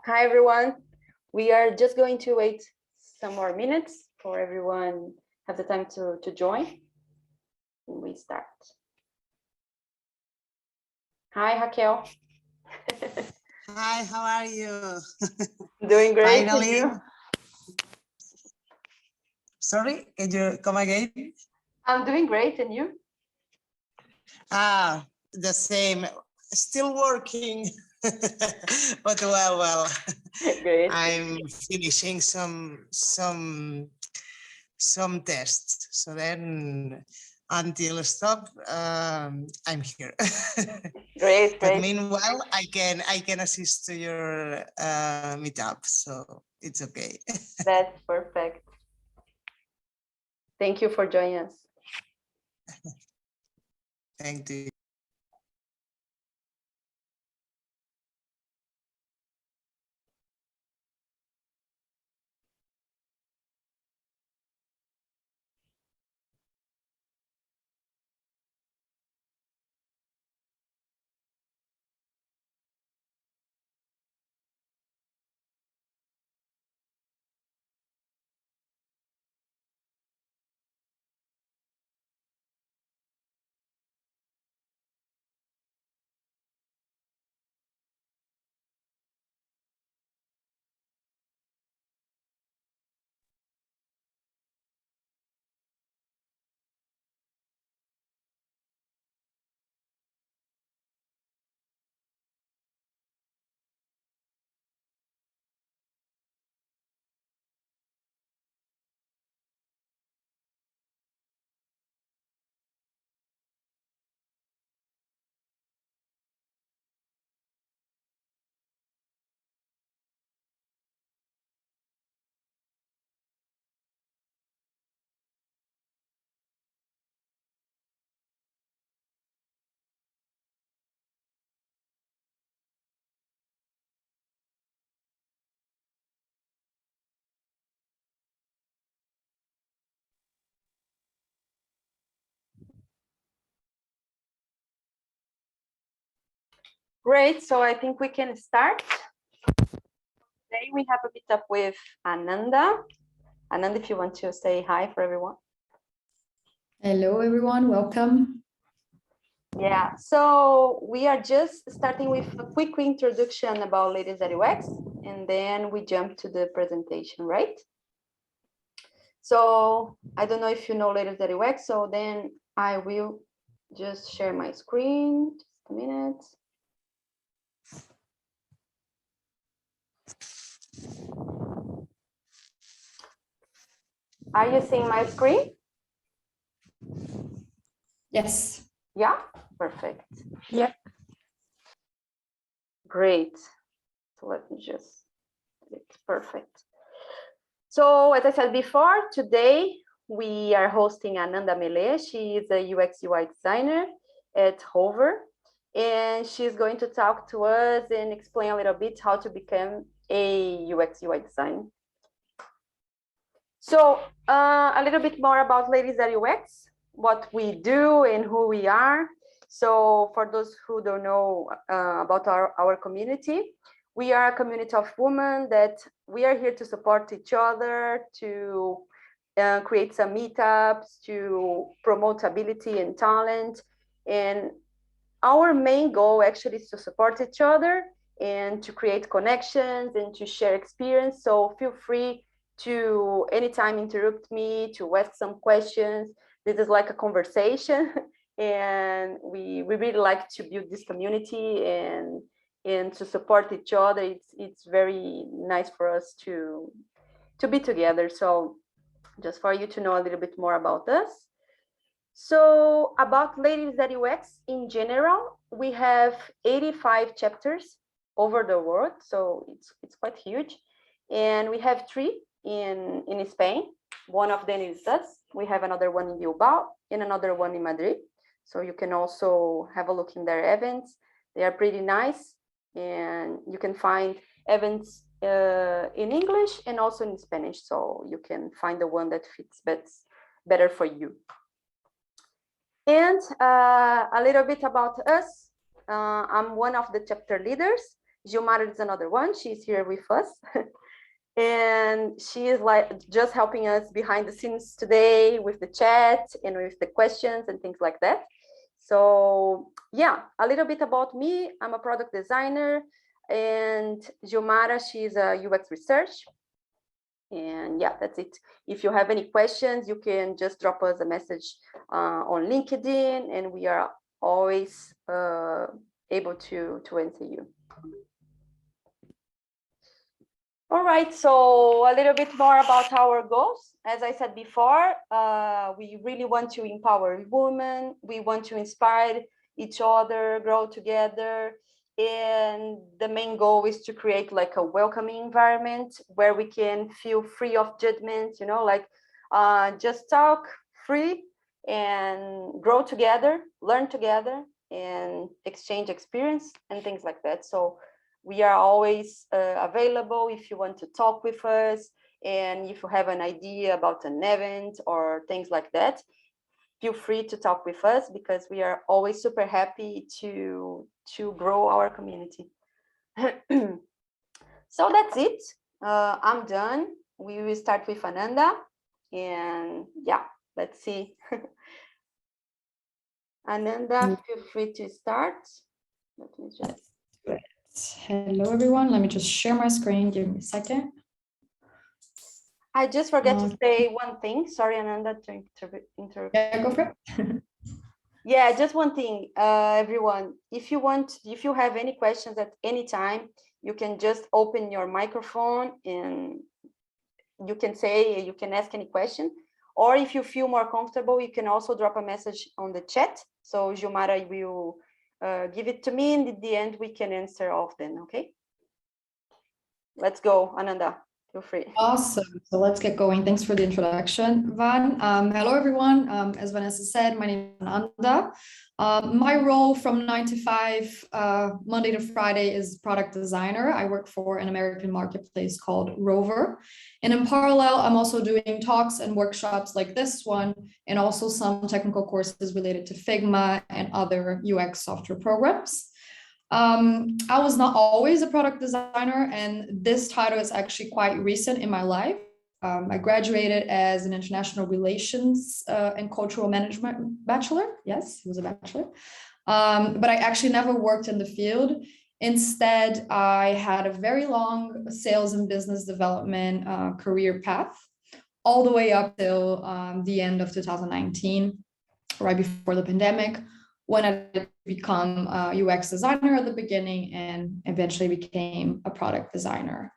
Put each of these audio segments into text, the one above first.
Hi, everyone. We are just going to wait some more minutes for everyone have the time to join. And we start. Hi, Raquel. Hi, how are you? Doing great. Finally. Sorry, can you come again? I'm doing great, and you? The same. Still working, but well. Great. I'm finishing some tests. So then, until stop, I'm here. Great, But great. meanwhile, I can assist to your meetup, so it's okay. That's perfect. Thank you for joining us. Thank you. Great. So I think we can start. Today we have a meetup with Ananda. Ananda, if you want to say hi for everyone. Hello, everyone. Welcome. Yeah, so we are just starting with a quick introduction about Ladies at UX, and then we jump to the presentation, right? So I don't know if you know Ladies at UX, so then I will just share my screen. Just a minute. Are you seeing my screen? Yes. Yeah, perfect. Yeah. Great. So let me just, it's perfect. So as I said before, today we are hosting Ananda Mele. She is a UX UI designer at Rover, and she's going to talk to us and explain a little bit how to become a UX UI designer. So a little bit more about Ladies at UX, what we do and who we are. So for those who don't know about our community, we are a community of women that we are here to support each other, to create some meetups, to promote ability and talent. And our main goal actually is to support each other and to create connections and to share experience. So feel free to anytime interrupt me, to ask some questions. This is like a conversation. And we really like to build this community and to support each other. It's very nice for us to be together. So just for you to know a little bit more about us. So about Ladies at UX in general, we have 85 chapters over the world. So it's quite huge. And we have 3 in Spain. One of them is us. We have another one in Bilbao and another one in Madrid. So you can also have a look in their events. They are pretty nice. And you can find events in English and also in Spanish. So you can find the one that fits better for you. And a little bit about us. I'm one of the chapter leaders. Gilmara is another one. She's here with us. And she is like just helping us behind the scenes today with the chat and with the questions and things like that. So yeah, a little bit about me. I'm a product designer, and Gilmara, she's a UX research. And yeah, that's it. If you have any questions, you can just drop us a message on LinkedIn, and we are always able to answer you. All right, so a little bit more about our goals. As I said before, we really want to empower women. We want to inspire each other, grow together. And the main goal is to create like a welcoming environment where we can feel free of judgment, you know, like just talk free and grow together, learn together, and exchange experience and things like that. So we are always available if you want to talk with us, and if you have an idea about an event or things like that, feel free to talk with us, because we are always super happy to grow our community. So that's it. I'm done. We will start with Ananda, and yeah, let's see. Ananda, feel free to start. Let me just... Hello, everyone. Let me just share my screen. Give me a second. I just forget to say one thing. Sorry, Ananda, to interrupt. Yeah, go for it. Yeah, just one thing, everyone. If you have any questions at any time, you can just open your microphone and you can ask any question. Or if you feel more comfortable, you can also drop a message on the chat. So Gilmara will give it to me, and at the end we can answer all of them. Okay. Let's go, Ananda. Feel free. Awesome. So let's get going. Thanks for the introduction, Van. Hello, everyone. As Vanessa said, my name is Ananda. My role from 9 to 5, Monday to Friday, is product designer. I work for an American marketplace called Rover. And in parallel, I'm also doing talks and workshops like this one, and also some technical courses related to Figma and other UX software programs. I was not always a product designer, and this title is actually quite recent in my life. I graduated as an international relations and cultural management bachelor. Yes, it was a bachelor. But I actually never worked in the field. Instead, I had a very long sales and business development career path, all the way up till the end of 2019, right before the pandemic, when I become a UX designer at the beginning and eventually became a product designer.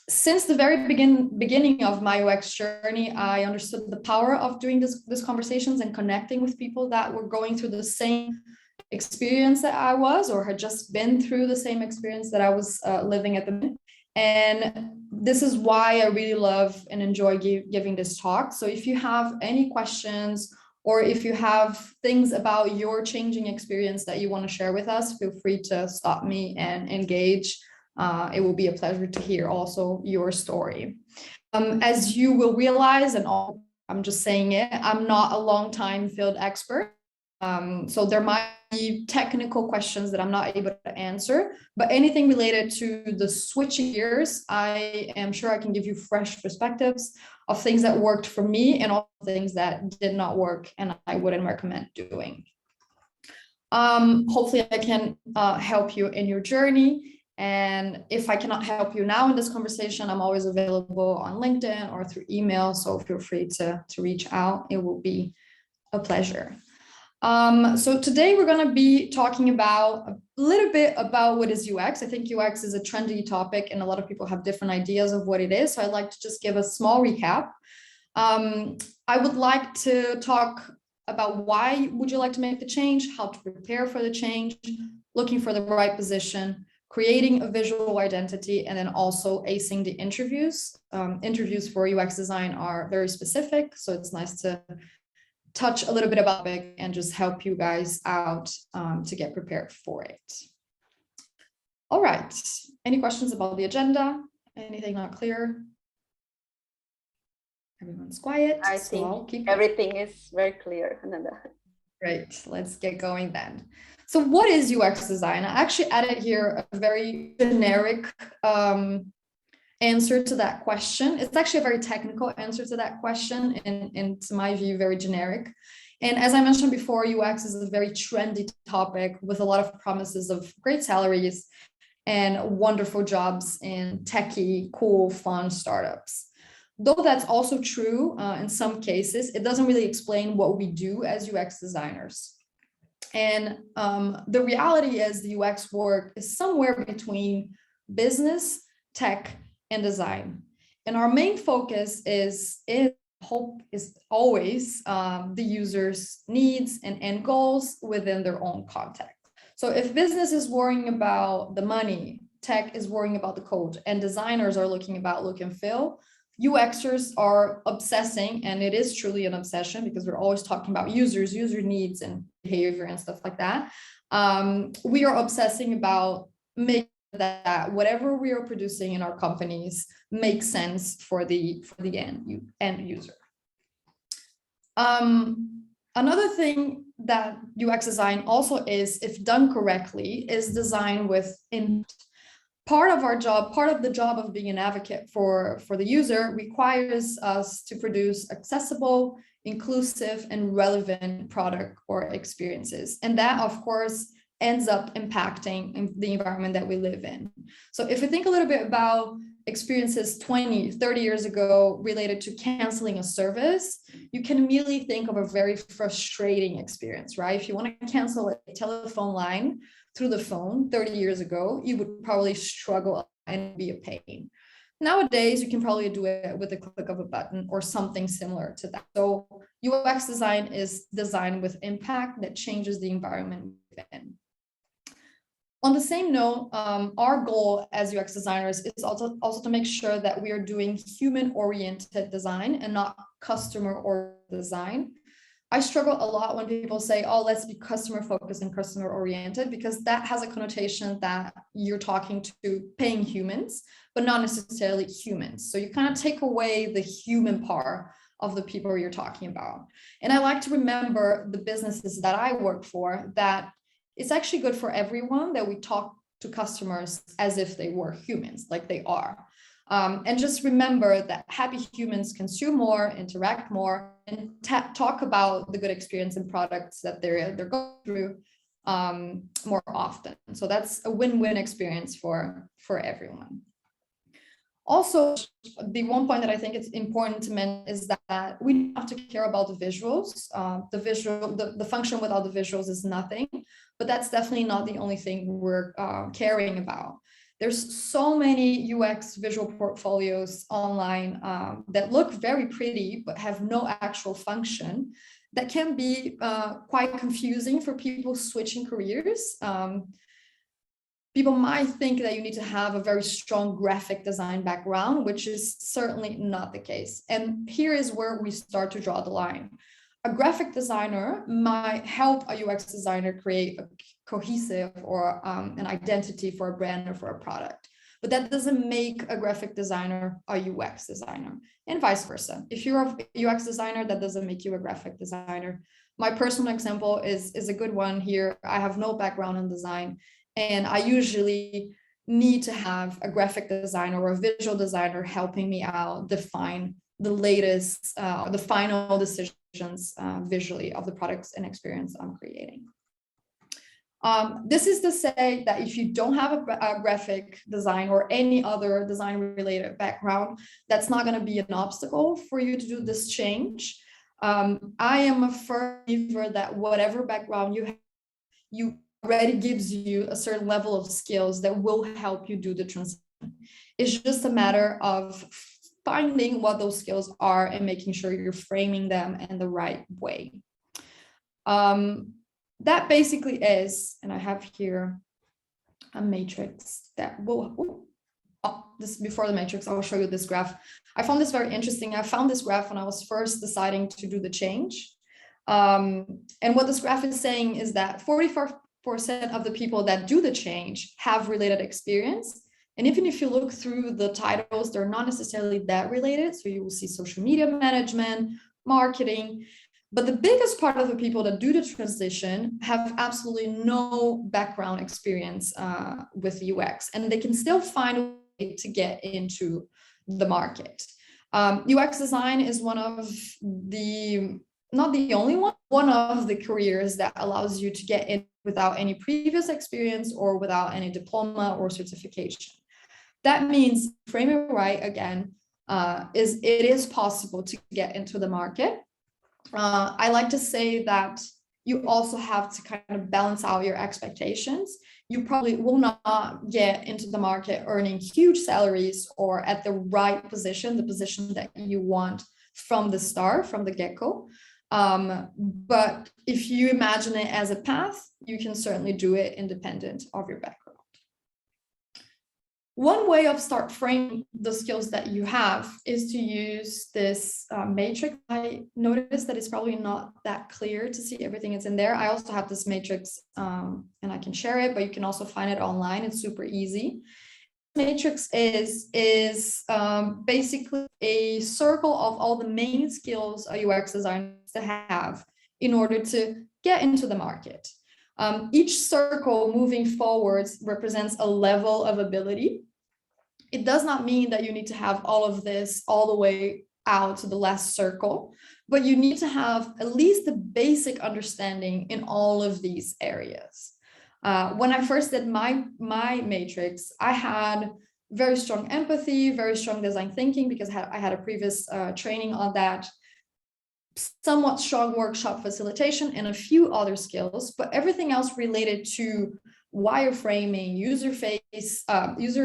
Since the very beginning of my UX journey, I understood the power of doing these conversations and connecting with people that were going through the same experience that I was, or had just been through the same experience that I was living at the moment. And this is why I really love and enjoy giving this talk. So if you have any questions, or if you have things about your changing experience that you want to share with us, feel free to stop me and engage. It will be a pleasure to hear also your story. As you will realize, and I'm just saying it, I'm not a long-time field expert. So there might be technical questions that I'm not able to answer, but anything related to the switching gears, I am sure I can give you fresh perspectives of things that worked for me and all things that did not work and I wouldn't recommend doing. Hopefully I can help you in your journey. And if I cannot help you now in this conversation, I'm always available on LinkedIn or through email. So feel free to reach out. It will be a pleasure. So today we're going to be talking about a little bit about what is UX. I think UX is a trendy topic and a lot of people have different ideas of what it is. So I'd like to just give a small recap. I would like to talk about why would you like to make the change, how to prepare for the change, looking for the right position, creating a visual identity, and then also acing the interviews. Interviews for UX design are very specific, so it's nice to touch a little bit about it and just help you guys out to get prepared for it. All right, any questions about the agenda? Anything not clear? Everyone's quiet. I think everything is very clear, Ananda. Great, let's get going then. So what is UX design? I actually added here a very generic answer to that question. It's actually a very technical answer to that question, and to my view, very generic. And as I mentioned before, UX is a very trendy topic with a lot of promises of great salaries and wonderful jobs in techie, cool, fun startups. Though that's also true in some cases, it doesn't really explain what we do as UX designers. And the reality is the UX work is somewhere between business, tech, and design. And our main focus is always the user's needs and end goals within their own context. So if business is worrying about the money, tech is worrying about the code, and designers are looking about look and feel, UXers are obsessing, and it is truly an obsession because we're always talking about users, user needs and behavior and stuff like that. We are obsessing about making that whatever we are producing in our companies makes sense for the end user. Another thing that UX design also is, if done correctly, is design with intent. Part of the job of being an advocate for the user requires us to produce accessible, inclusive, and relevant product or experiences. And that, of course, ends up impacting the environment that we live in. So if we think a little bit about experiences 20, 30 years ago related to canceling a service, you can immediately think of a very frustrating experience, right? If you want to cancel a telephone line through the phone 30 years ago, you would probably struggle and be a pain. Nowadays, you can probably do it with a click of a button or something similar to that. So UX design is design with impact that changes the environment we're in. On the same note, our goal as UX designers is also to make sure that we are doing human-oriented design and not customer-oriented design. I struggle a lot when people say, oh, let's be customer-focused and customer-oriented, because that has a connotation that you're talking to paying humans, but not necessarily humans. So you kind of take away the human part of the people you're talking about. And I like to remember the businesses that I work for, that it's actually good for everyone that we talk to customers as if they were humans, like they are. And just remember that happy humans consume more, interact more, and talk about the good experience and products that they're going through more often. So that's a win-win experience for everyone. Also, the one point that I think it's important to mention is that we have to care about the visuals. The function without the visuals is nothing, but that's definitely not the only thing we're caring about. There's so many UX visual portfolios online that look very pretty, but have no actual function, that can be quite confusing for people switching careers. People might think that you need to have a very strong graphic design background, which is certainly not the case. And here is where we start to draw the line. A graphic designer might help a UX designer create a cohesive or an identity for a brand or for a product, but that doesn't make a graphic designer a UX designer, and vice versa. If you're a UX designer, that doesn't make you a graphic designer. My personal example is a good one here. I have no background in design, and I usually need to have a graphic designer or a visual designer helping me out define the latest, the final decisions visually of the products and experience I'm creating. This is to say that if you don't have a graphic design or any other design related background, that's not going to be an obstacle for you to do this change. I am a firm believer that whatever background you have, you already gives you a certain level of skills that will help you do the transition. It's just a matter of finding what those skills are and making sure you're framing them in the right way. That basically is, and I have here a matrix that will, this before the matrix, I'll show you this graph. I found this very interesting. I found this graph when I was first deciding to do the change. And what this graph is saying is that 44% of the people that do the change have related experience. And even if you look through the titles, they're not necessarily that related. So you will see social media management, marketing, But the biggest part of the people that do the transition have absolutely no background experience with UX, and they can still find a way to get into the market. UX design is one of the, not the only one of the careers that allows you to get in without any previous experience or without any diploma or certification. That means, frame it right again, it is possible to get into the market. I like to say that you also have to kind of balance out your expectations. You probably will not get into the market earning huge salaries or at the right position, the position that you want from the start, from the get-go. But if you imagine it as a path, you can certainly do it independent of your background. One way of start framing the skills that you have is to use this matrix. I noticed that it's probably not that clear to see everything that's in there. I also have this matrix and I can share it, but you can also find it online. It's super easy. Matrix is basically a circle of all the main skills a UX designer needs to have in order to get into the market. Each circle moving forwards represents a level of ability. It does not mean that you need to have all of this all the way out to the last circle, but you need to have at least the basic understanding in all of these areas. When I first did my matrix, I had very strong empathy, very strong design thinking, because I had a previous training on that, somewhat strong workshop facilitation, and a few other skills, but everything else related to wireframing, user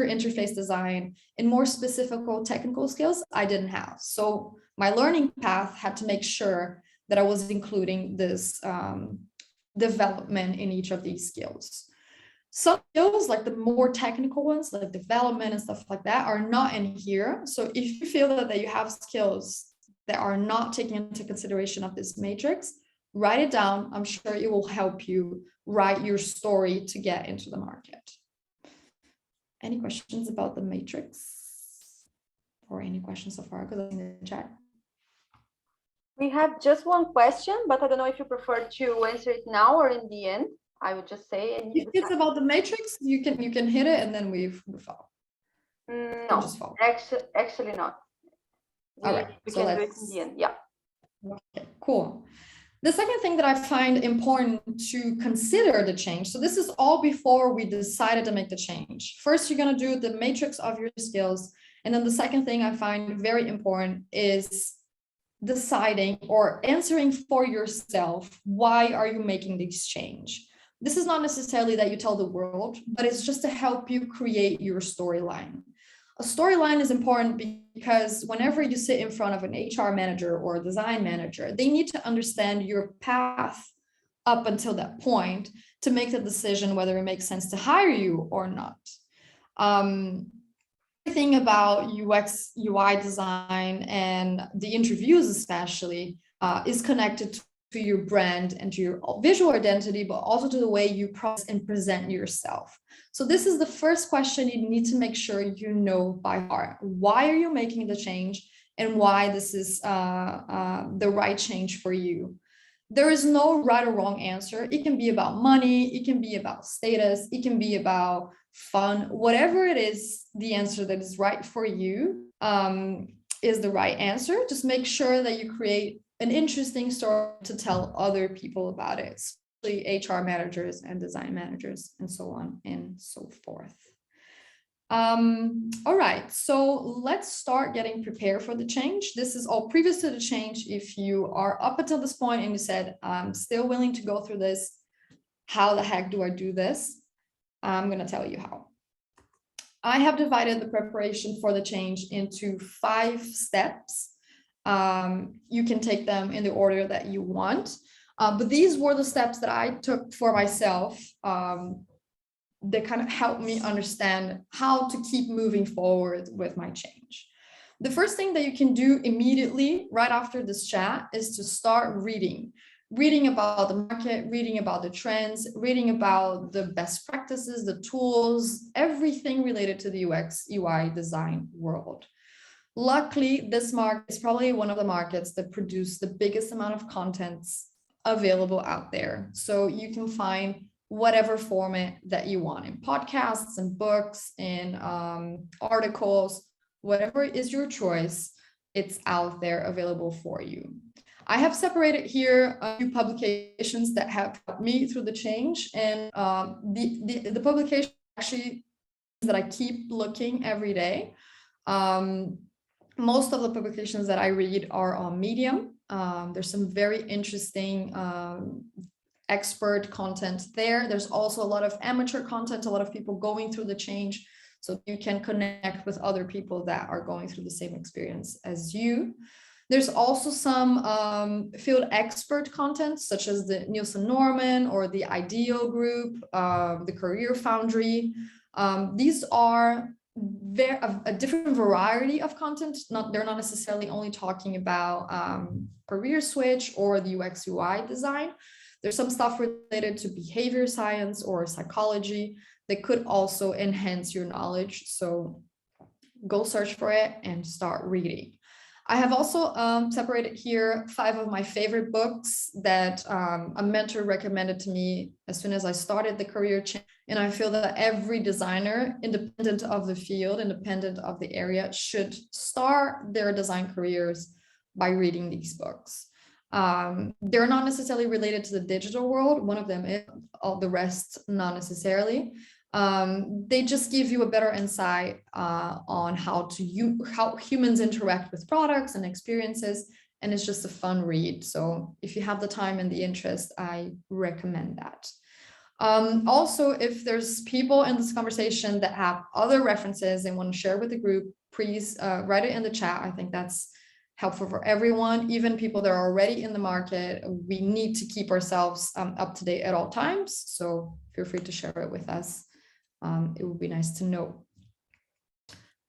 interface design, and more specific technical skills I didn't have. So my learning path had to make sure that I was including this development in each of these skills. Some skills, like the more technical ones, like development and stuff like that, are not in here. So if you feel that you have skills that are not taken into consideration of this matrix, write it down. I'm sure it will help you write your story to get into the market. Any questions about the matrix? Or any questions so far? Because in the chat. We have just one question, but I don't know if you prefer to answer it now or in the end. I would just say. If it's about the matrix, you can hit it and then we follow. No, actually not. All right, we can do it in the end. Yeah. Okay, cool. The second thing that I find important to consider the change. So this is all before we decided to make the change. First, you're going to do the matrix of your skills. And then the second thing I find very important is deciding or answering for yourself, why are you making this change? This is not necessarily that you tell the world, but it's just to help you create your storyline. A storyline is important because whenever you sit in front of an HR manager or a design manager, they need to understand your path up until that point to make the decision whether it makes sense to hire you or not. Everything about UX, UI design and the interviews especially is connected to your brand and to your visual identity, but also to the way you process and present yourself. So this is the first question you need to make sure you know by heart. Why are you making the change and why this is the right change for you? There is no right or wrong answer. It can be about money. It can be about status. It can be about fun. Whatever it is, the answer that is right for you is the right answer. Just make sure that you create an interesting story to tell other people about it, especially HR managers and design managers and so on and so forth. All right, so let's start getting prepared for the change. This is all previous to the change. If you are up until this point and you said, I'm still willing to go through this, how the heck do I do this? I'm going to tell you how. I have divided the preparation for the change into 5 steps. You can take them in the order that you want. But these were the steps that I took for myself that kind of helped me understand how to keep moving forward with my change. The first thing that you can do immediately right after this chat is to start reading about the market, reading about the trends, reading about the best practices, the tools, everything related to the UX, UI design world. Luckily, this market is probably one of the markets that produce the biggest amount of contents available out there. So you can find whatever format that you want in podcasts and books and articles, whatever is your choice, it's out there available for you. I have separated here a few publications that have helped me through the change, and the publication actually that I keep looking every day. Most of the publications that I read are on Medium. There's some very interesting expert content there. There's also a lot of amateur content, a lot of people going through the change, so you can connect with other people that are going through the same experience as you. There's also some field expert content, such as the Nielsen Norman or the Ideal Group, the Career Foundry. These are a different variety of content. They're not necessarily only talking about career switch or the UX UI design. There's some stuff related to behavior science or psychology that could also enhance your knowledge. So go search for it and start reading. I have also separated here 5 of my favorite books that a mentor recommended to me as soon as I started the career change. And I feel that every designer, independent of the field, independent of the area, should start their design careers by reading these books. They're not necessarily related to the digital world. One of them is, all the rest not necessarily. They just give you a better insight on how humans interact with products and experiences, and it's just a fun read. So if you have the time and the interest, I recommend that. Also, if there's people in this conversation that have other references and want to share with the group, please write it in the chat. I think that's helpful for everyone, even people that are already in the market. We need to keep ourselves up to date at all times. So feel free to share it with us. It would be nice to know.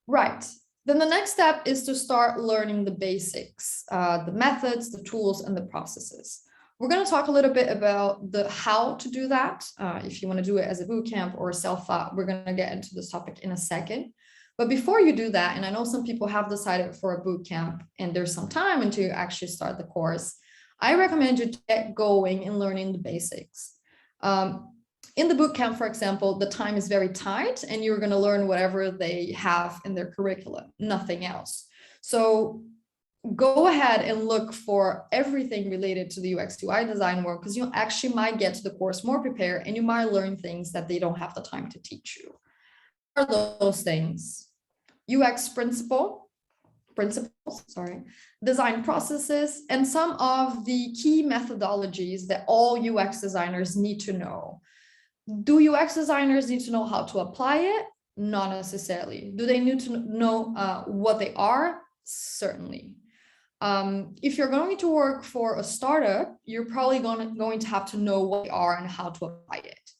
Right. Then the next step is to start learning the basics, the methods, the tools, and the processes. We're going to talk a little bit about the how to do that. If you want to do it as a bootcamp or a self-taught, we're going to get into this topic in a second. But before you do that, and I know some people have decided for a bootcamp and there's some time until you actually start the course, I recommend you to get going in learning the basics. In the bootcamp, for example, the time is very tight and you're going to learn whatever they have in their curriculum, nothing else. So go ahead and look for everything related to the UX UI design work, because you actually might get to the course more prepared and you might learn things that they don't have the time to teach you. What are those things? UX principles, design processes, and some of the key methodologies that all UX designers need to know. Do UX designers need to know how to apply it? Not necessarily. Do they need to know what they are? Certainly. If you're going to work for a startup, you're probably going to have to know what they are and how to apply it.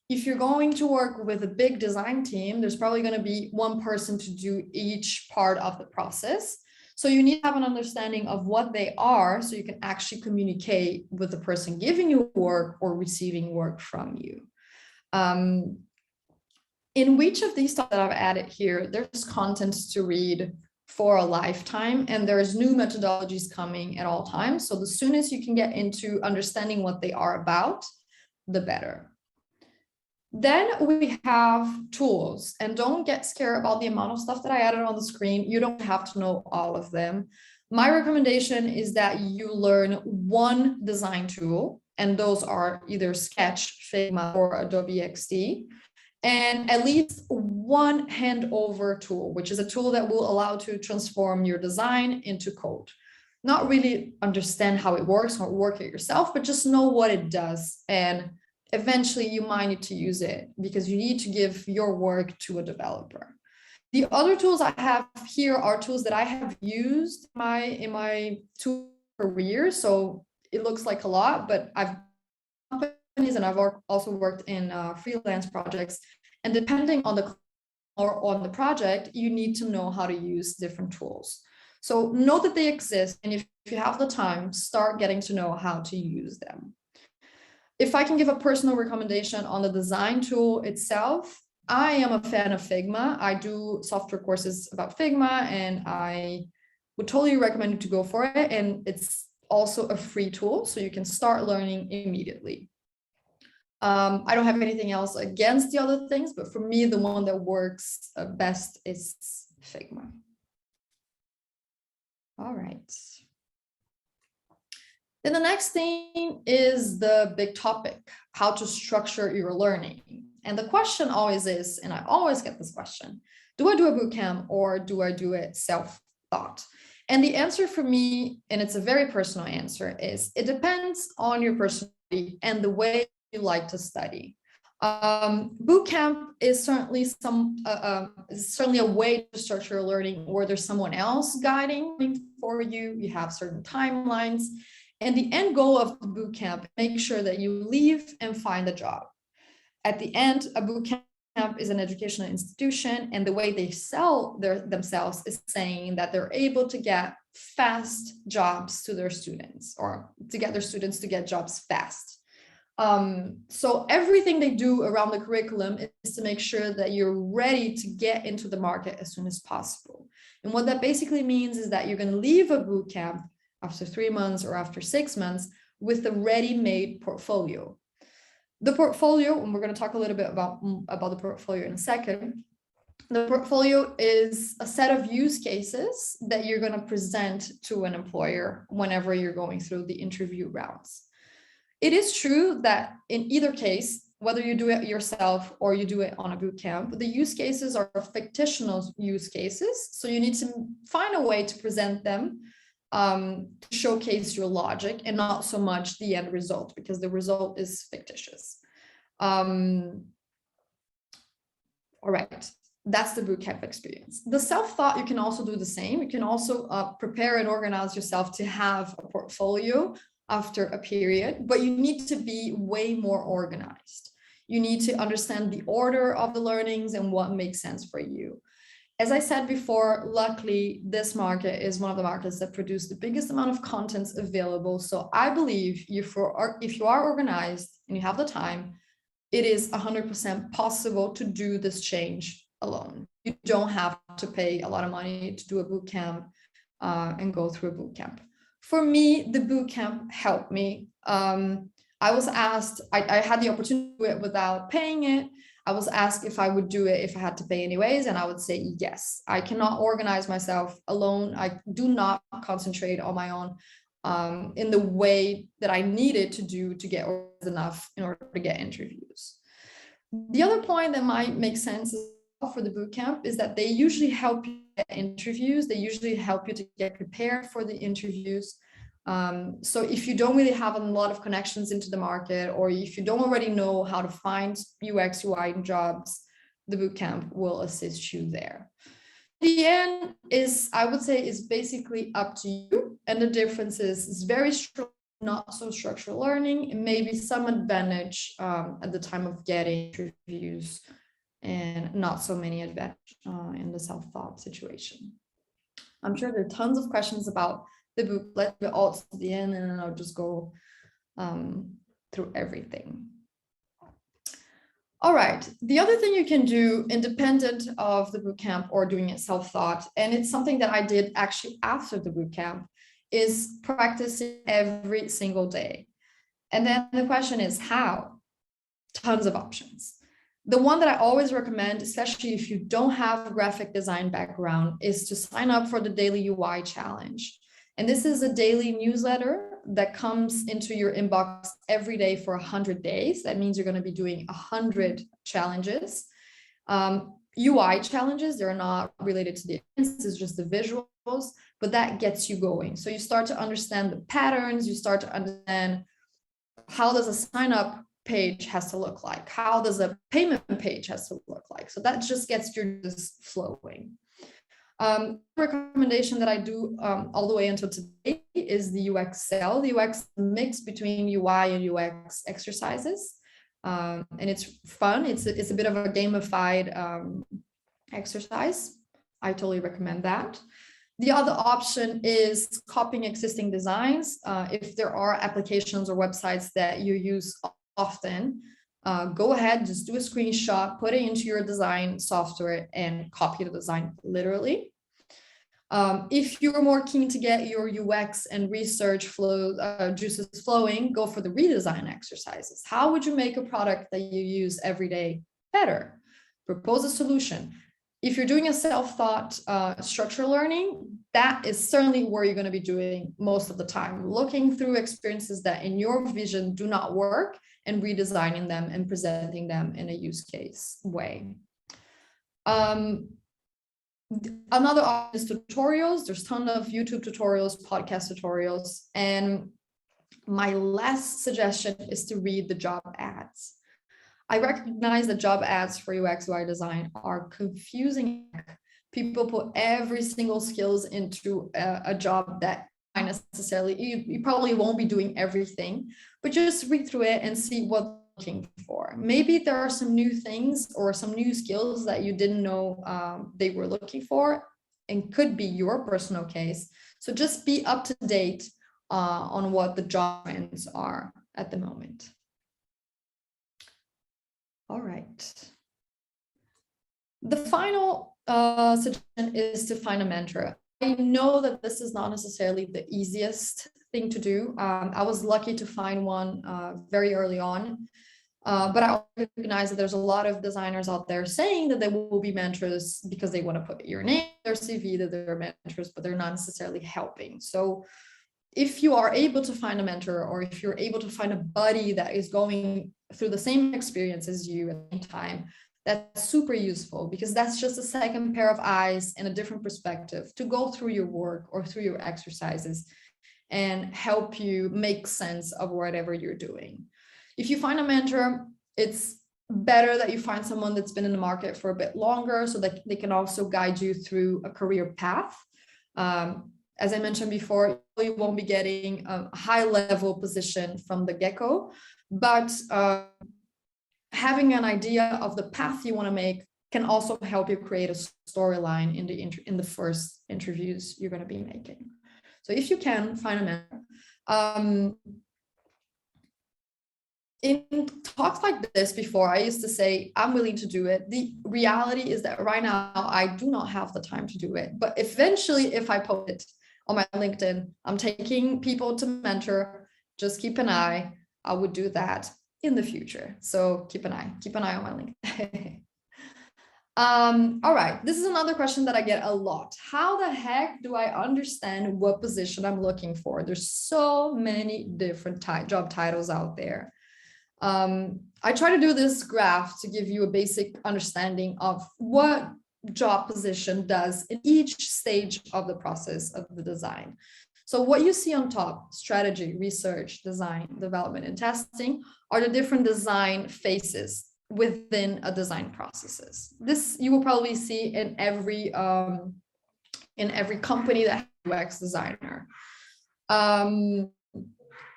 If you're going to work with a big design team, there's probably going to be one person to do each part of the process. So you need to have an understanding of what they are so you can actually communicate with the person giving you work or receiving work from you. In each of these stuff that I've added here, there's content to read for a lifetime, and there's new methodologies coming at all times. So the soonest you can get into understanding what they are about, the better. Then we have tools, and don't get scared about the amount of stuff that I added on the screen. You don't have to know all of them. My recommendation is that you learn one design tool, and those are either Sketch, Figma, or Adobe XD, and at least one handover tool, which is a tool that will allow you to transform your design into code. Not really understand how it works or work it yourself, but just know what it does. And eventually you might need to use it because you need to give your work to a developer. The other tools I have here are tools that I have used in my tool career. So it looks like a lot, but I've companies and I've also worked in freelance projects. And depending on the project, you need to know how to use different tools. So know that they exist. And if you have the time, start getting to know how to use them. If I can give a personal recommendation on the design tool itself, I am a fan of Figma. I do software courses about Figma, and I would totally recommend you to go for it. And it's also a free tool, so you can start learning immediately. I don't have anything else against the other things, but for me, the one that works best is Figma. All right. Then the next thing is the big topic, how to structure your learning. And the question always is, and I always get this question, do I do a bootcamp or do I do it self-taught? And the answer for me, and it's a very personal answer, is it depends on your personality and the way you like to study. Bootcamp is certainly certainly a way to structure your learning where there's someone else guiding for you. You have certain timelines. And the end goal of the bootcamp, make sure that you leave and find a job. At the end, a bootcamp is an educational institution, and the way they sell themselves is saying that they're able to get fast jobs to their students, or to get their students to get jobs fast. So everything they do around the curriculum is to make sure that you're ready to get into the market as soon as possible. And what that basically means is that you're going to leave a bootcamp after 3 months or after 6 months with a ready-made portfolio. The portfolio, and we're going to talk a little bit about the portfolio in a second. The portfolio is a set of use cases that you're going to present to an employer whenever you're going through the interview rounds. It is true that in either case, whether you do it yourself or you do it on a bootcamp, the use cases are fictional use cases. So you need to find a way to present them to showcase your logic and not so much the end result, because the result is fictitious. All right, that's the bootcamp experience. The self-taught, you can also do the same. You can also prepare and organize yourself to have a portfolio after a period, but you need to be way more organized. You need to understand the order of the learnings and what makes sense for you. As I said before, luckily, this market is one of the markets that produce the biggest amount of contents available. So I believe if you are organized and you have the time, it is 100% possible to do this change alone. You don't have to pay a lot of money to do a bootcamp and go through a bootcamp. For me, the bootcamp helped me. I was asked, I had the opportunity to do it without paying it. I was asked if I would do it if I had to pay anyways, and I would say yes. I cannot organize myself alone. I do not concentrate on my own in the way that I needed to do to get organized enough in order to get interviews. The other point that might make sense for the bootcamp is that they usually help you get interviews. They usually help you to get prepared for the interviews. So if you don't really have a lot of connections into the market, or if you don't already know how to find UX, UI jobs, the bootcamp will assist you there. The end is, I would say, is basically up to you. And the difference is very strong, not so structured learning, and maybe some advantage at the time of getting interviews, and not so many advantage in the self-taught situation. I'm sure there are tons of questions about the book. Let's go all to the end, and then I'll just go through everything. All right, the other thing you can do independent of the bootcamp or doing it self-taught, and it's something that I did actually after the bootcamp, is practicing every single day. And then the question is how? Tons of options. The one that I always recommend, especially if you don't have a graphic design background, is to sign up for the Daily UI Challenge. And this is a daily newsletter that comes into your inbox every day for 100 days. That means you're going to be doing 100 challenges. UI challenges, they're not related to the events, it's just the visuals, but that gets you going. So you start to understand the patterns, you start to understand how does a sign up page has to look like, how does a payment page has to look like. So that just gets your just flowing. Recommendation that I do all the way until today is the UX cell. The UX mix between UI and UX exercises. And it's fun. It's a bit of a gamified exercise. I totally recommend that. The other option is copying existing designs. If there are applications or websites that you use often, go ahead, just do a screenshot, put it into your design software and copy the design literally. If you're more keen to get your UX and research flow juices flowing, go for the redesign exercises. How would you make a product that you use every day better? Propose a solution. If you're doing a self-taught structural learning, that is certainly where you're going to be doing most of the time, looking through experiences that in your vision do not work and redesigning them and presenting them in a use case way. Another option is tutorials. There's a ton of YouTube tutorials, podcast tutorials, and my last suggestion is to read the job ads. I recognize that job ads for UX UI design are confusing. People put every single skills into a job that necessarily, you probably won't be doing everything, but just read through it and see what you're looking for. Maybe there are some new things or some new skills that you didn't know they were looking for and could be your personal case. So just be up to date on what the job trends are at the moment. All right. The final suggestion is to find a mentor. I know that this is not necessarily the easiest thing to do. I was lucky to find one very early on, but I recognize that there's a lot of designers out there saying that they will be mentors because they want to put your name, their CV, that they're mentors, but they're not necessarily helping. So if you are able to find a mentor, or if you're able to find a buddy that is going through the same experience as you at the same time, that's super useful, because that's just a second pair of eyes and a different perspective to go through your work or through your exercises and help you make sense of whatever you're doing. If you find a mentor, it's better that you find someone that's been in the market for a bit longer so that they can also guide you through a career path. As I mentioned before, you won't be getting a high level position from the get-go, but having an idea of the path you want to make can also help you create a storyline in the first interviews you're going to be making. So if you can find a mentor. In talks like this before, I used to say, I'm willing to do it. The reality is that right now, I do not have the time to do it. But eventually, if I post it on my LinkedIn, I'm taking people to mentor, just keep an eye. I would do that in the future. So keep an eye on my LinkedIn. All right, this is another question that I get a lot. How the heck do I understand what position I'm looking for? There's so many different job titles out there. I try to do this graph to give you a basic understanding of what job position does in each stage of the process of the design. So what you see on top, strategy, research, design, development, and testing, are the different design phases within a design processes. This you will probably see in every company that has a UX designer.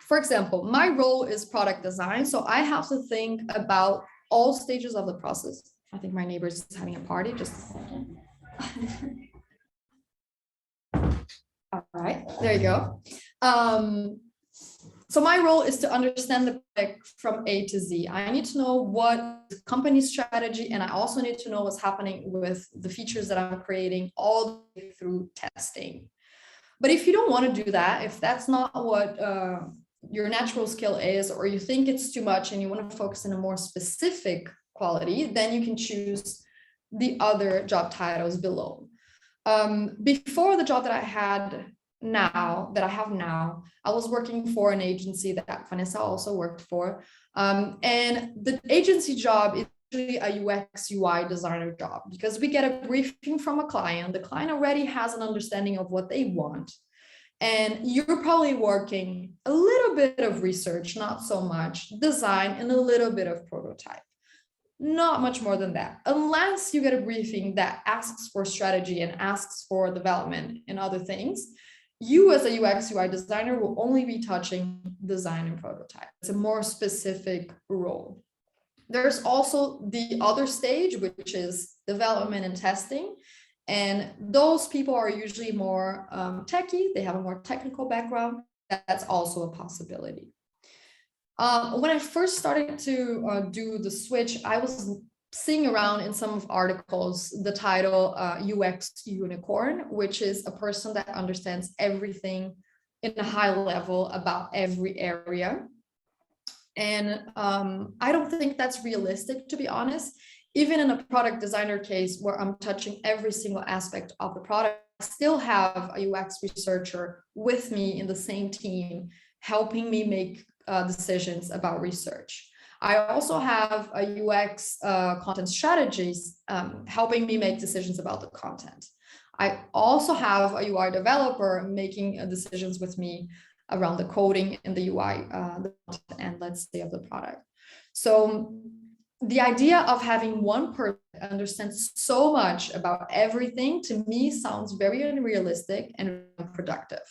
For example, my role is product design, so I have to think about all stages of the process. I think my neighbor is having a party, just a second. All right, there you go. So my role is to understand the product from A to Z. I need to know what the company's strategy, and I also need to know what's happening with the features that I'm creating all the way through testing. But if you don't want to do that, if that's not what your natural skill is, or you think it's too much and you want to focus on a more specific quality, then you can choose the other job titles below. Before the job that I have now, I was working for an agency that Vanessa also worked for. And the agency job is actually a UX UI designer job, because we get a briefing from a client. The client already has an understanding of what they want. And you're probably working a little bit of research, not so much, design, and a little bit of prototype. Not much more than that, unless you get a briefing that asks for strategy and asks for development and other things. You as a UX UI designer will only be touching design and prototype. It's a more specific role. There's also the other stage, which is development and testing. And those people are usually more techie. They have a more technical background. That's also a possibility. When I first started to do the switch, I was seeing around in some of articles the title UX unicorn, which is a person that understands everything in a high level about every area. And I don't think that's realistic, to be honest. Even in a product designer case where I'm touching every single aspect of the product, I still have a UX researcher with me in the same team, helping me make decisions about research. I also have a UX content strategies helping me make decisions about the content. I also have a UI developer making decisions with me around the coding and the UI and let's say of the product. So the idea of having one person that understands so much about everything to me sounds very unrealistic and unproductive.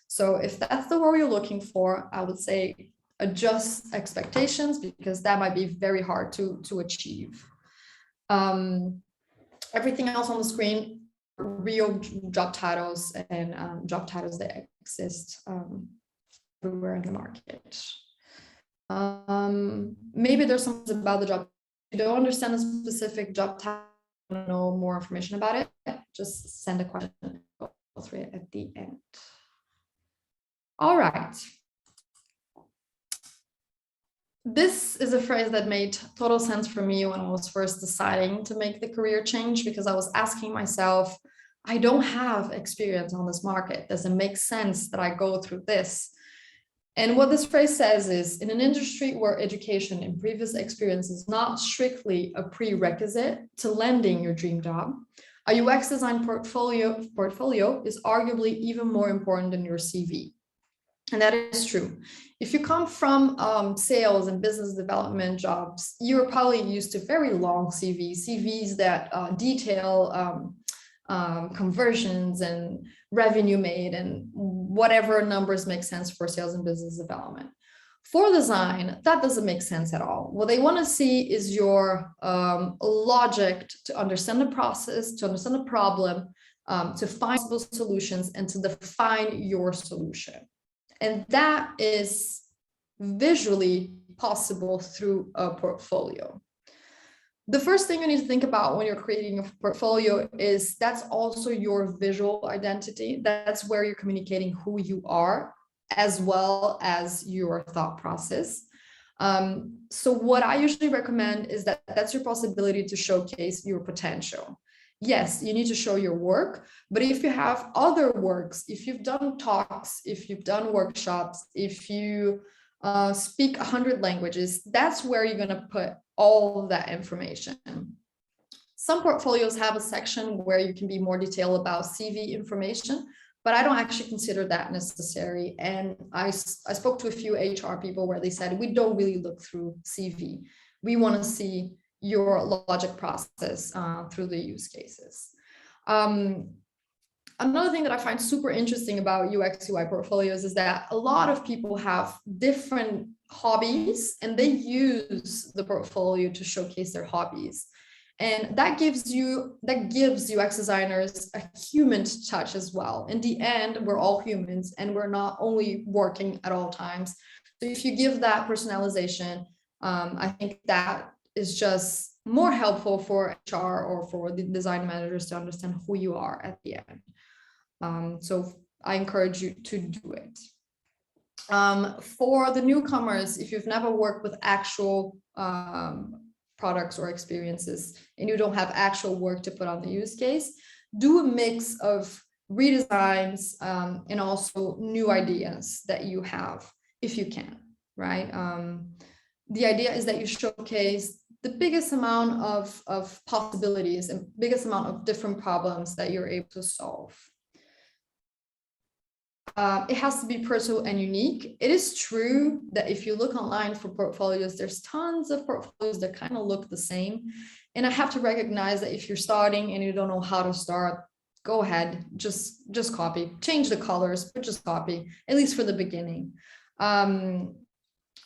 So if that's the role you're looking for, I would say adjust expectations, because that might be very hard to achieve. Everything else on the screen, real job titles and job titles that exist everywhere in the market. Maybe there's something about the job. If you don't understand a specific job title, know more information about it, just send a question, go through it at the end. All right. This is a phrase that made total sense for me when I was first deciding to make the career change, because I was asking myself, I don't have experience on this market. Does it make sense that I go through this? And what this phrase says is, in an industry where education and previous experience is not strictly a prerequisite to landing your dream job, a UX design portfolio is arguably even more important than your CV. And that is true. If you come from sales and business development jobs, you're probably used to very long CVs that detail conversions and revenue made and whatever numbers make sense for sales and business development. For design, that doesn't make sense at all. What they want to see is your logic to understand the process, to understand the problem, to find those solutions and to define your solution. And that is visually possible through a portfolio. The first thing you need to think about when you're creating a portfolio is that's also your visual identity. That's where you're communicating who you are, as well as your thought process. So what I usually recommend is that that's your possibility to showcase your potential. Yes, you need to show your work, but if you have other works, if you've done talks, if you've done workshops, if you speak 100 languages, that's where you're going to put all of that information. Some portfolios have a section where you can be more detailed about CV information, but I don't actually consider that necessary. And I spoke to a few HR people where they said, we don't really look through CV. We want to see your logic process through the use cases. Another thing that I find super interesting about UX UI portfolios is that a lot of people have different hobbies and they use the portfolio to showcase their hobbies. And that gives UX designers a human touch as well. In the end, we're all humans and we're not only working at all times. So if you give that personalization, I think that is just more helpful for HR or for the design managers to understand who you are at the end. So I encourage you to do it. For the newcomers, if you've never worked with actual products or experiences and you don't have actual work to put on the use case, do a mix of redesigns and also new ideas that you have, if you can, right? The idea is that you showcase the biggest amount of possibilities and biggest amount of different problems that you're able to solve. It has to be personal and unique. It is true that if you look online for portfolios, there's tons of portfolios that kind of look the same. And I have to recognize that if you're starting and you don't know how to start, go ahead, just copy, change the colors, but just copy, at least for the beginning.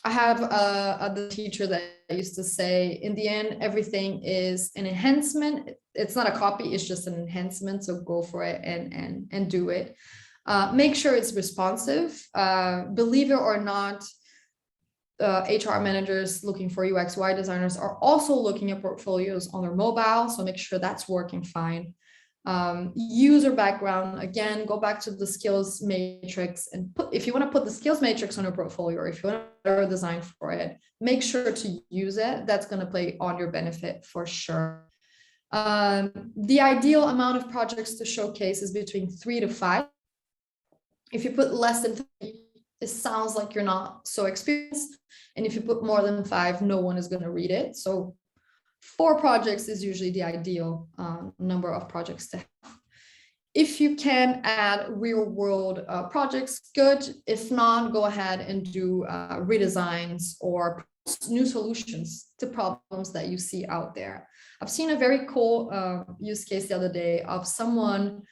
I have a teacher that used to say, in the end, everything is an enhancement. It's not a copy, it's just an enhancement. So go for it and do it. Make sure it's responsive. Believe it or not, HR managers looking for UX UI designers are also looking at portfolios on their mobile, so make sure that's working fine. User background, again, go back to the skills matrix and if you want to put the skills matrix on your portfolio, or if you want to design for it, make sure to use it. That's going to play on your benefit for sure. The ideal amount of projects to showcase is between 3 to 5. If you put less than 3, it sounds like you're not so experienced. And if you put more than 5, no one is going to read it. So 4 projects is usually the ideal number of projects to have. If you can add real world projects, good. If not, go ahead and do redesigns or new solutions to problems that you see out there. I've seen a very cool use case the other day of someone,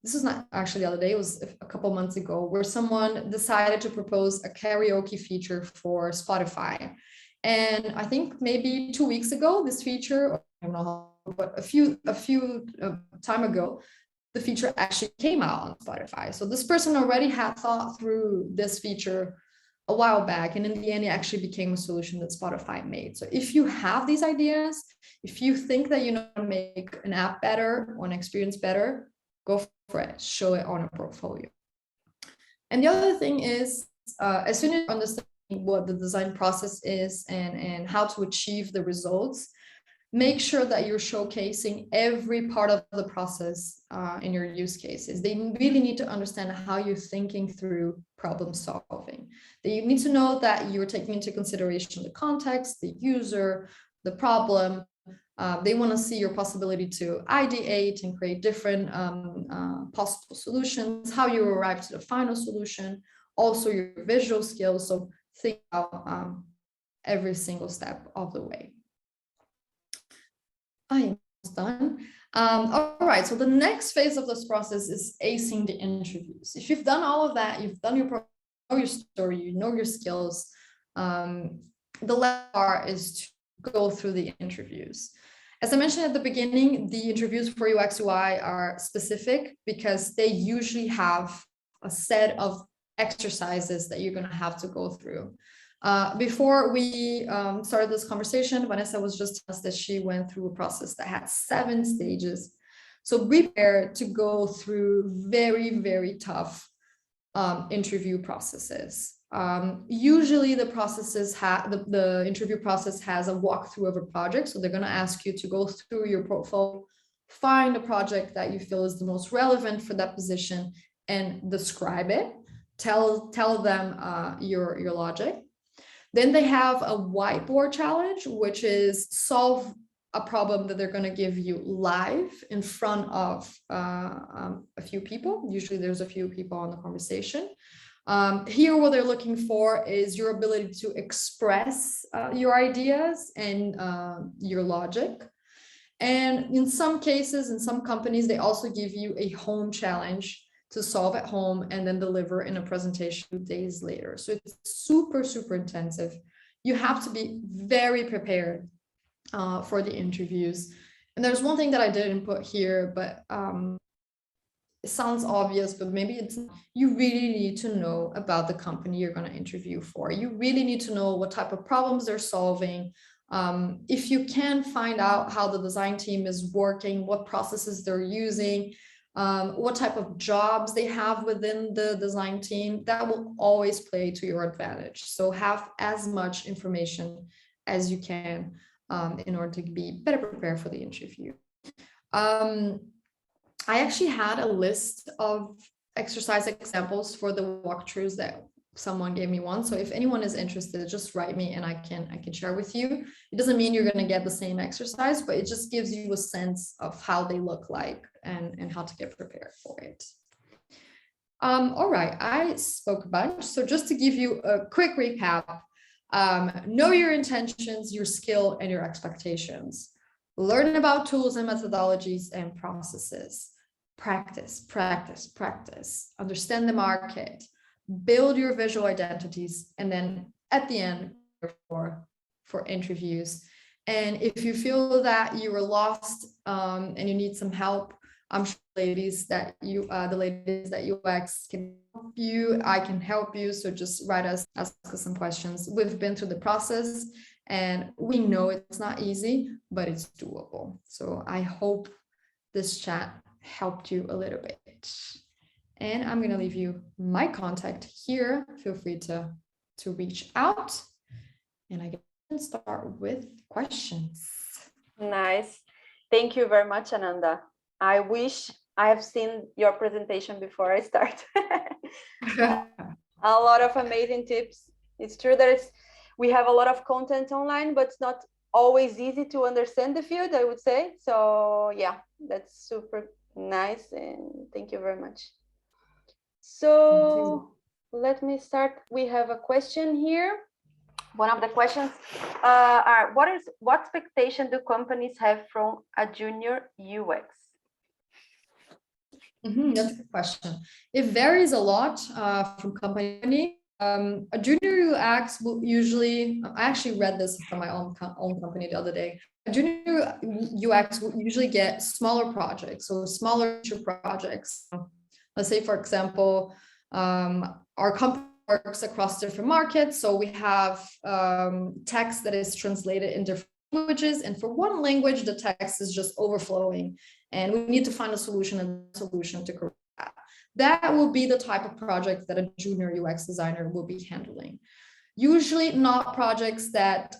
this is not actually the other day, it was a couple months ago, where someone decided to propose a karaoke feature for Spotify. And I think maybe 2 weeks ago, this feature, I don't know how, but a few time ago, the feature actually came out on Spotify. So this person already had thought through this feature a while back, and in the end, it actually became a solution that Spotify made. So if you have these ideas, if you think that you know how to make an app better or an experience better, go for it, show it on a portfolio. And the other thing is, as soon as you understand what the design process is and how to achieve the results, make sure that you're showcasing every part of the process in your use cases. They really need to understand how you're thinking through problem solving. You need to know that you're taking into consideration the context, the user, the problem. They want to see your possibility to ideate and create different possible solutions, how you arrive to the final solution, also your visual skills. So think about every single step of the way. I am done. All right, so the next phase of this process is acing the interviews. If you've done all of that, you've done your story, you know your skills, the last part is to go through the interviews. As I mentioned at the beginning, the interviews for UX UI are specific because they usually have a set of exercises that you're going to have to go through. Before we started this conversation, Vanessa was just telling us that she went through a process that had 7 stages. So be prepared to go through very, very tough interview processes. Usually the processes the interview process has a walkthrough of a project. So they're going to ask you to go through your portfolio, find a project that you feel is the most relevant for that position and describe it. Tell them your logic. Then they have a whiteboard challenge, which is solve a problem that they're going to give you live in front of a few people. Usually there's a few people on the conversation. Here, what they're looking for is your ability to express your ideas and your logic. And in some cases, in some companies, they also give you a home challenge to solve at home and then deliver in a presentation 2 days later. So it's super, super intensive. You have to be very prepared for the interviews. And there's one thing that I didn't put here, but it sounds obvious, but maybe it's, you really need to know about the company you're going to interview for. You really need to know what type of problems they're solving. If you can find out how the design team is working, what processes they're using, what type of jobs they have within the design team, that will always play to your advantage. So have as much information as you can in order to be better prepared for the interview. I actually had a list of exercise examples for the walkthroughs that someone gave me one. So if anyone is interested, just write me and I can share with you. It doesn't mean you're going to get the same exercise, but it just gives you a sense of how they look like and how to get prepared for it. All right, I spoke a bunch. So just to give you a quick recap, know your intentions, your skill, and your expectations. Learn about tools and methodologies and processes. Practice, practice, practice. Understand the market. Build your visual identities. And then at the end, for interviews. And if you feel that you were lost and you need some help, I'm sure ladies that the ladies that UX can help you. I can help you. So just ask us some questions. We've been through the process and we know it's not easy, but it's doable. So I hope this chat helped you a little bit. And I'm going to leave you my contact here. Feel free to reach out. And I can start with questions. Nice. Thank you very much, Ananda. I wish I have seen your presentation before I start. A lot of amazing tips. It's true that we have a lot of content online, but it's not always easy to understand the field, I would say. So yeah, that's super nice. And thank you very much. So let me start. We have a question here. One of the questions are, what expectation do companies have from a junior UX? That's a good question. It varies a lot from company to company. A junior UX will usually, I actually read this from my own company the other day. A junior UX will usually get smaller projects or smaller projects. Let's say, for example, our company works across different markets. So we have text that is translated in different languages. And for one language, the text is just overflowing. And we need to find a solution to correct that. That will be the type of project that a junior UX designer will be handling. Usually not projects that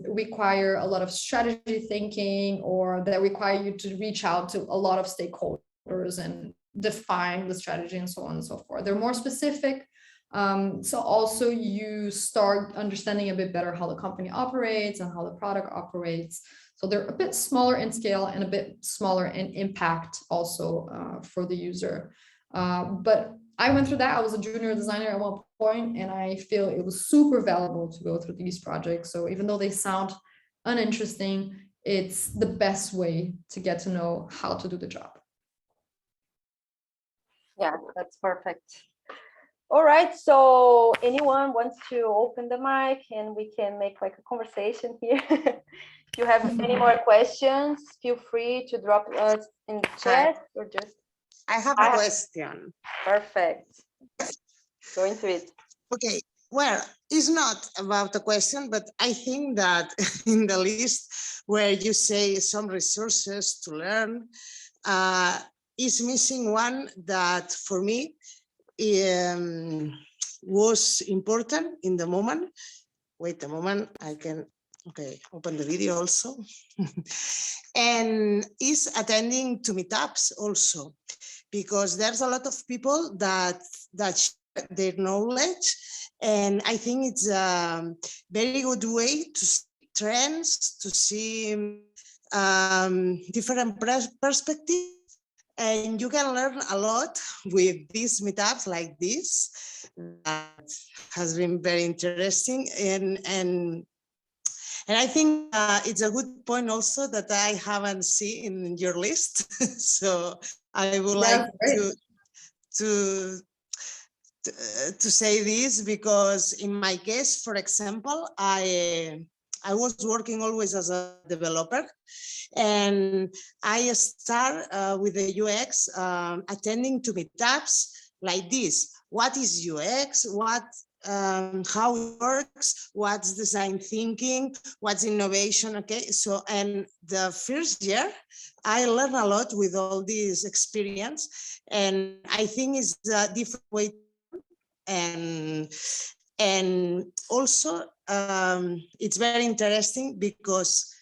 require a lot of strategy thinking or that require you to reach out to a lot of stakeholders and define the strategy and so on and so forth. They're more specific. So also you start understanding a bit better how the company operates and how the product operates. So they're a bit smaller in scale and a bit smaller in impact also for the user. But I went through that. I was a junior designer at one point, and I feel it was super valuable to go through these projects. So even though they sound uninteresting, it's the best way to get to know how to do the job. Yeah, that's perfect. All right, so anyone wants to open the mic and we can make like a conversation here. If you have any more questions, feel free to drop us in the chat or just. I have a question. Perfect. Go into it. Okay, well, it's not about a question, but I think that in the list where you say some resources to learn, is missing one that for me was important in the moment. Wait a moment, I can, okay, open the video also. And is attending to meetups also, because there's a lot of people that share their knowledge. And I think it's a very good way to see trends, to see different perspectives. And you can learn a lot with these meetups like this. That has been very interesting. And I think it's a good point also that I haven't seen in your list. So I would like to say this, because in my case, for example, I was working always as a developer, and I start with the UX attending to meetups like this. What is UX? How it works? What's design thinking? What's innovation? Okay, so and the first year, I learned a lot with all this experience, and I think it's a different way. And also it's very interesting because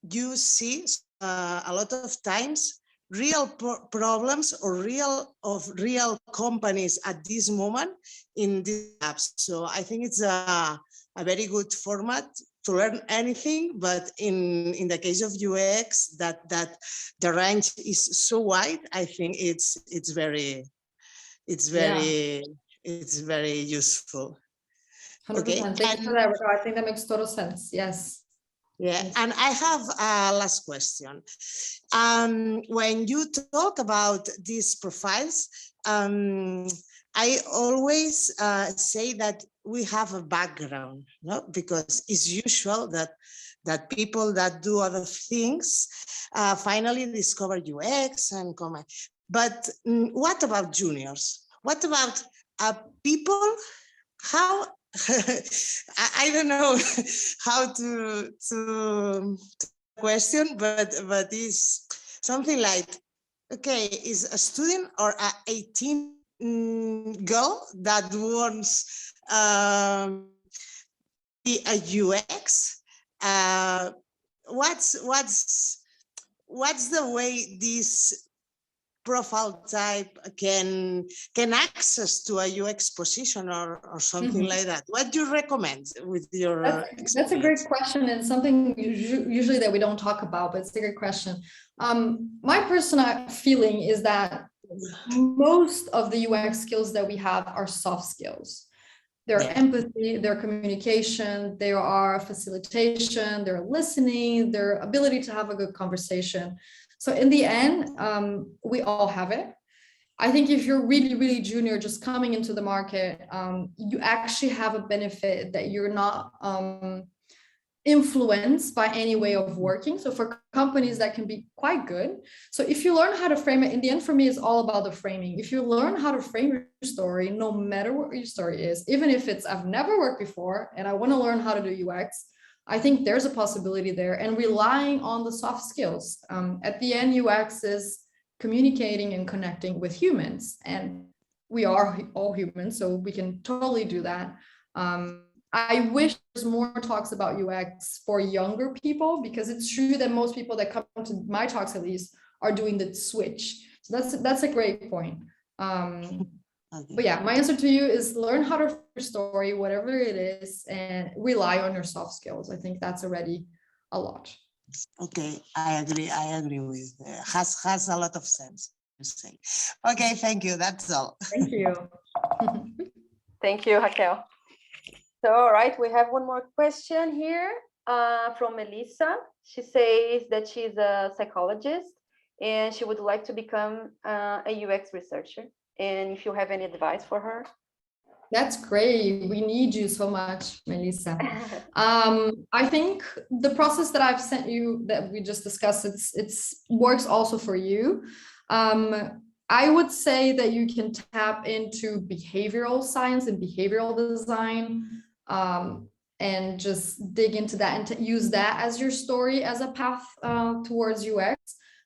you see a lot of times real problems or real companies at this moment in these apps. So I think it's a very good format to learn anything, but in the case of UX, that the range is so wide, I think it's very useful. 100%. Okay. Thank you for that, Ricardo. I think that makes total sense. Yes. Yeah, and I have a last question. When you talk about these profiles, I always say that we have a background, no? Because it's usual that that people that do other things finally discover UX and come. But what about juniors? What about people? How I don't know how to question, but it's something like, okay, is a student or a 18 girl that wants be a UX? What's the way this profile type can access to a UX position or something like that? What do you recommend with your That's a great question, and something usually that we don't talk about, but it's a great question. My personal feeling is that most of the UX skills that we have are soft skills. Their empathy, their communication, there are facilitation, their listening, their ability to have a good conversation. So in the end, we all have it. I think if you're really, really junior, just coming into the market, you actually have a benefit that you're not influenced by any way of working. So for companies, that can be quite good. So if you learn how to frame it, in the end, for me, it's all about the framing. If you learn how to frame your story, no matter what your story is, even if it's, I've never worked before and I want to learn how to do UX, I think there's a possibility there, and relying on the soft skills. At the end, UX is communicating and connecting with humans, and we are all humans, so we can totally do that. I wish there's more talks about UX for younger people, because it's true that most people that come to my talks, at least, are doing the switch. So that's a great point. But yeah, my answer to you is learn how to write your story, whatever it is, and rely on your soft skills. I think that's already a lot. Okay, I agree with has a lot of sense to say. Okay, thank you. That's all. Thank you. Thank you, Raquel. So, all right, we have one more question here from Melissa. She says that she's a psychologist and she would like to become a UX researcher. And if you have any advice for her. That's great. We need you so much, Melissa. I think the process that I've sent you, that we just discussed, it's works also for you. I would say that you can tap into behavioral science and behavioral design, and just dig into that and use that as your story, as a path towards UX.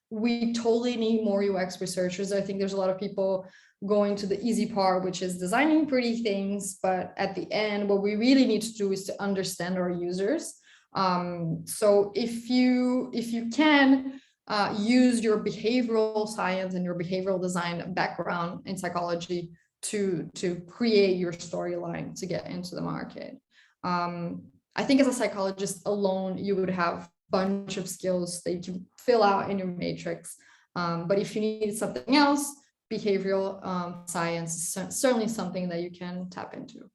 We totally need more UX researchers. I think there's a lot of people going to the easy part, which is designing pretty things, but at the end, what we really need to do is to understand our users. So if you can use your behavioral science and your behavioral design background in psychology to create your storyline to get into the market. I think as a psychologist alone, you would have a bunch of skills that you can fill out in your matrix. But if you need something else, behavioral science is certainly something that you can tap into.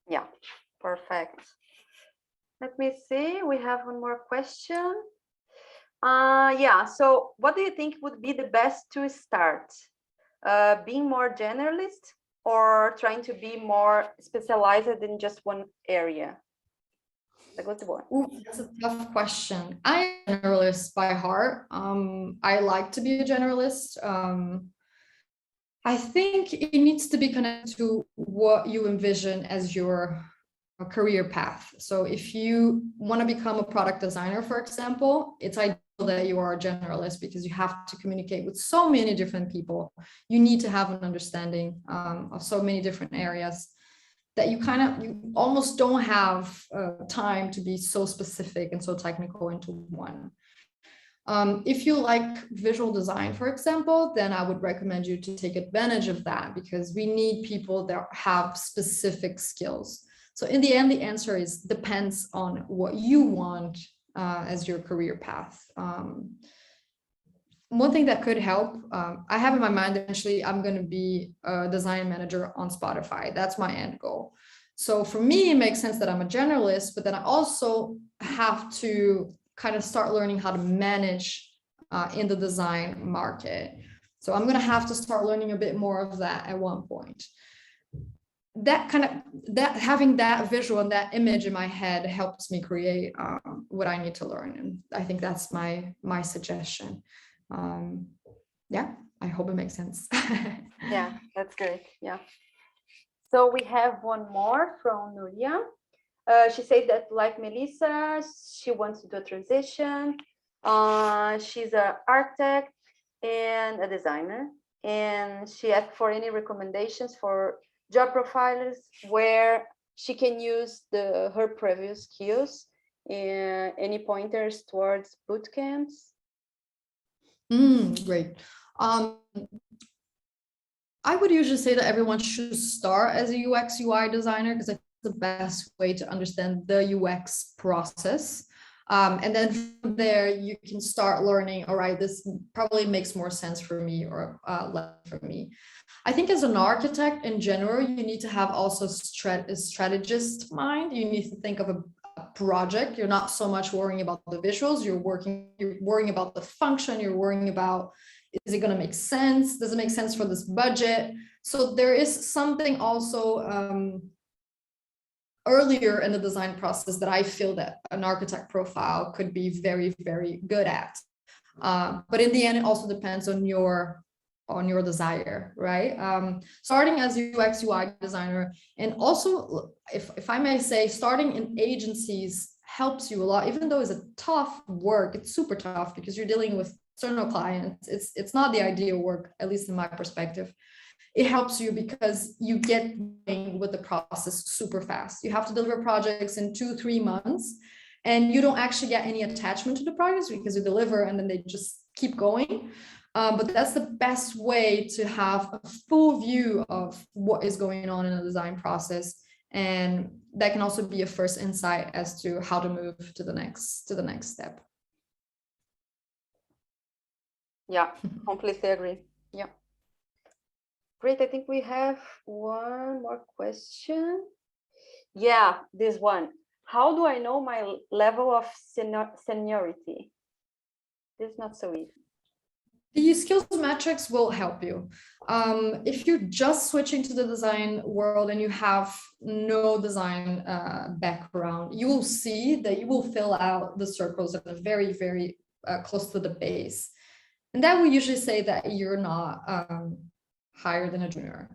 Yeah, perfect. Let me see, we have one more question. Yeah, so what do you think would be the best to start? Being more generalist or trying to be more specialized in just one area? Ooh, that's a tough question. I'm a generalist by heart. I like to be a generalist. I think it needs to be connected to what you envision as your career path. So if you want to become a product designer, for example, it's ideal that you are a generalist, because you have to communicate with so many different people. You need to have an understanding of so many different areas that you almost don't have time to be so specific and so technical into one. If you like visual design, for example, then I would recommend you to take advantage of that, because we need people that have specific skills. So in the end, the answer is depends on what you want as your career path. One thing that could help, I have in my mind, eventually I'm going to be a design manager on Spotify. That's my end goal. So for me, it makes sense that I'm a generalist, but then I also have to kind of start learning how to manage in the design market. So I'm going to have to start learning a bit more of that at one point. having that visual and that image in my head helps me create what I need to learn. And I think that's my suggestion. Yeah, I hope it makes sense. Yeah, that's great. Yeah. So we have one more from Nuria. She said that, like Melissa, she wants to do a transition. She's an architect and a designer, and she asked for any recommendations for job profiles where she can use her previous skills, and any pointers towards bootcamps. Great. I would usually say that everyone should start as a UX UI designer, because it's the best way to understand the UX process. And then from there, you can start learning, all right, this probably makes more sense for me or less for me. I think as an architect in general, you need to have also a strategist mind. You need to think of a project. You're not so much worrying about the visuals, you're worrying about the function, you're worrying about, is it going to make sense? Does it make sense for this budget? So there is something also earlier in the design process that I feel that an architect profile could be very, very good at. But in the end, it also depends on your desire, right? Starting as UX UI designer, and also, if I may say, starting in agencies helps you a lot, even though it's a tough work. It's super tough because you're dealing with external clients. It's not the ideal work, at least in my perspective. It helps you because you get going with the process super fast. You have to deliver projects in 2-3 months, and you don't actually get any attachment to the projects because you deliver and then they just keep going. But that's the best way to have a full view of what is going on in the design process. And that can also be a first insight as to how to move to the next step. Yeah, completely agree. Yeah. Great. I think we have one more question. Yeah, this one. How do I know my level of seniority? This is not so easy. The skills metrics will help you. If you're just switching to the design world and you have no design background, you will see that you will fill out the circles that are very, very close to the base. And that will usually say that you're not higher than a junior.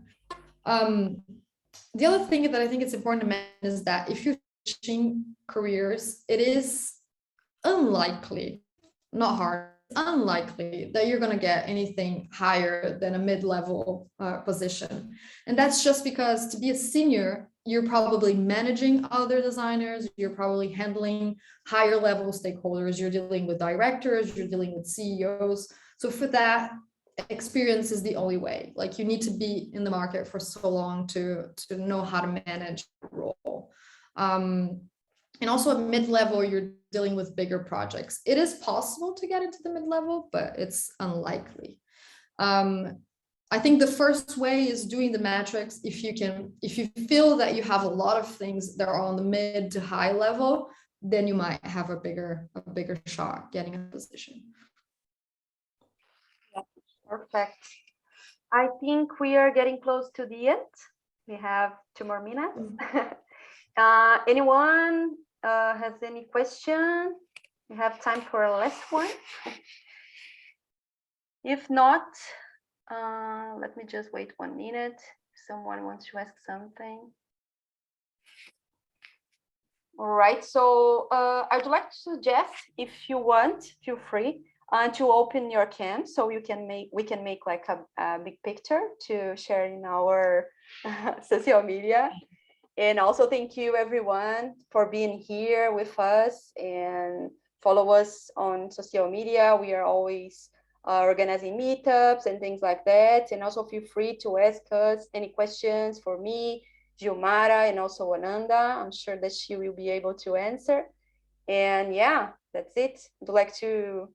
The other thing that I think it's important to mention is that if you're switching careers, it is unlikely, not hard, unlikely that you're going to get anything higher than a mid-level position. And that's just because to be a senior, you're probably managing other designers, you're probably handling higher level stakeholders, you're dealing with directors, you're dealing with CEOs. So for that, experience is the only way. Like, you need to be in the market for so long to know how to manage the role. And also at mid-level, you're dealing with bigger projects. It is possible to get into the mid-level, but it's unlikely. I think the first way is doing the metrics. If you feel that you have a lot of things that are on the mid to high level, then you might have a bigger shot getting a position. Perfect. I think we are getting close to the end. We have 2 more minutes. Anyone has any question? We have time for a last one. If not, let me just wait 1 minute. Someone wants to ask something. All right, so I would like to suggest, if you want, feel free to open your cam so we can make like a big picture to share in our social media. And also thank you everyone for being here with us, and follow us on social media. We are always organizing meetups and things like that. And also feel free to ask us any questions for me, Gilmara, and also Ananda. I'm sure that she will be able to answer. And yeah, that's it. I'd like to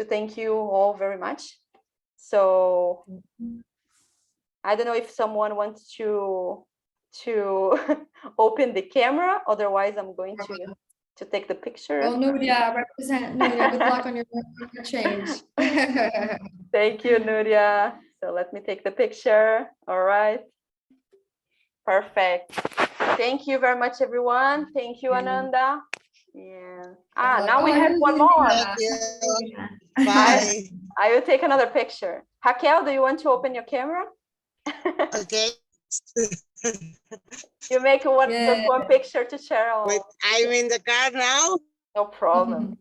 thank you all very much. So I don't know if someone wants to open the camera, otherwise I'm going to take the picture. Oh, Nuria, represent Nuria. Good luck on your change. Thank you, Nuria. So let me take the picture. All right. Perfect. Thank you very much, everyone. Thank you, Ananda. Yeah. Now we have one more. Thank you. Bye. I will take another picture. Raquel, do you want to open your camera? Okay. You make just one picture to share. Wait, I'm in the car now. No problem.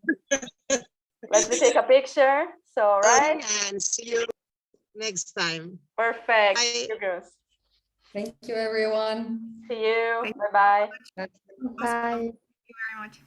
Let's take a picture. So, right? And see you next time. Perfect. Bye. See you girls. Thank you, everyone. See you. Bye-bye. Bye. Thank you very much.